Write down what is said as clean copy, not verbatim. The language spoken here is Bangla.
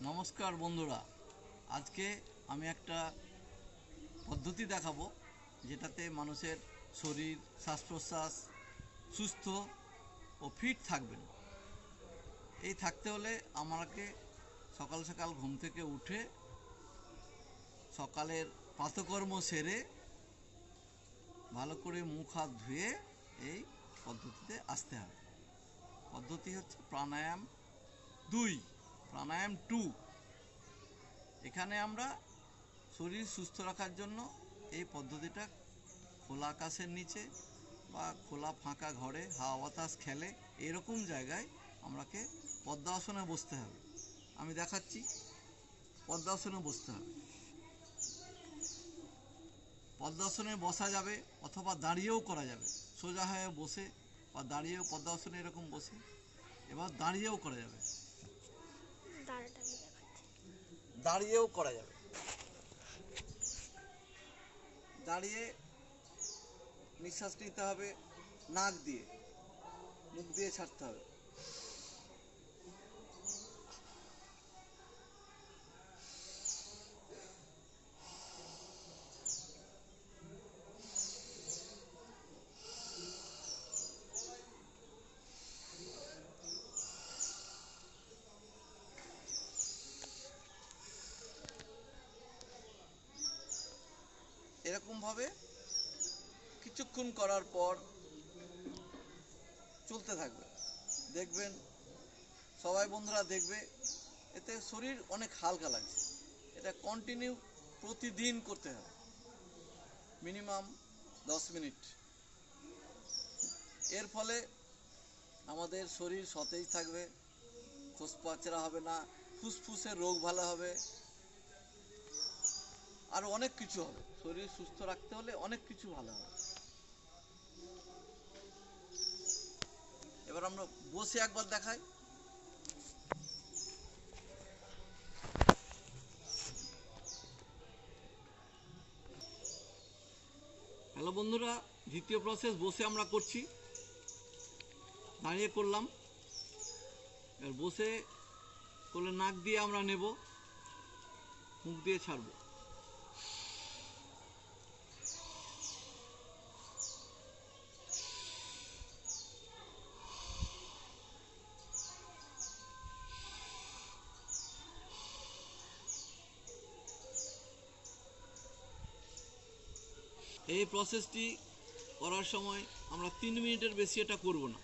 নমস্কার বন্ধুরা, আজকে আমি একটা পদ্ধতি দেখাবো যেটাতে মানুষের শরীর শ্বাস প্রশ্বাস সুস্থ ও ফিট থাকবেন। এই থাকতে হলে আমাকে সকাল সকাল ঘুম থেকে উঠে সকালের প্রাতকর্ম সেরে ভালো করে মুখ হাত ধুয়ে এই পদ্ধতিতে আসতে হবে। পদ্ধতি হচ্ছে প্রাণায়াম 2, প্রাণায়াম 2। এখানে আমরা শরীর সুস্থ রাখার জন্য এই পদ্ধতিটা খোলা আকাশের নিচে বা খোলা ফাঁকা ঘরে হাওয়া বাতাস খেলে এরকম জায়গায় আমাকে পদ্মাসনে বসতে হবে। আমি দেখাচ্ছি, পদ্মাসনে বসতে হবে। পদ্মাসনে বসা যাবে অথবা দাঁড়িয়েও করা যাবে, সোজা হয়ে বসে বা দাঁড়িয়েও পদ্মাসনে এরকম বসে, এবার দাঁড়িয়েও করা যাবে, দাঁড়িয়েও করা যাবে। দাঁড়িয়ে নিঃশ্বাস নিতে হবে নাক দিয়ে, মুখ দিয়ে ছাড়তে হবে। এরকমভাবে কিছুক্ষণ করার পর চলতে থাকবে, দেখবেন সবাই বন্ধুরা দেখবে এতে শরীর অনেক হালকা লাগছে। এটা কন্টিনিউ প্রতিদিন করতে হবে, মিনিমাম 10 মিনিট। এর ফলে আমাদের শরীর সতেজ থাকবে, খোসপাচড়া হবে না, ফুসফুসের রোগ ভালো হবে, আর অনেক কিছু হবে। শরীর সুস্থ রাখতে হলে অনেক কিছু ভালো হবে। এবার আমরা বসে একবার দেখাই। হ্যালো বন্ধুরা, দ্বিতীয় প্রসেস বসে আমরা করছি। দাঁড়িয়ে করলাম, এবার বসে করলে নাক দিয়ে আমরা নেব, মুখ দিয়ে ছাড়ব। এই প্রসেসটি করার সময় আমরা 3 মিনিটের বেশি এটা করব না।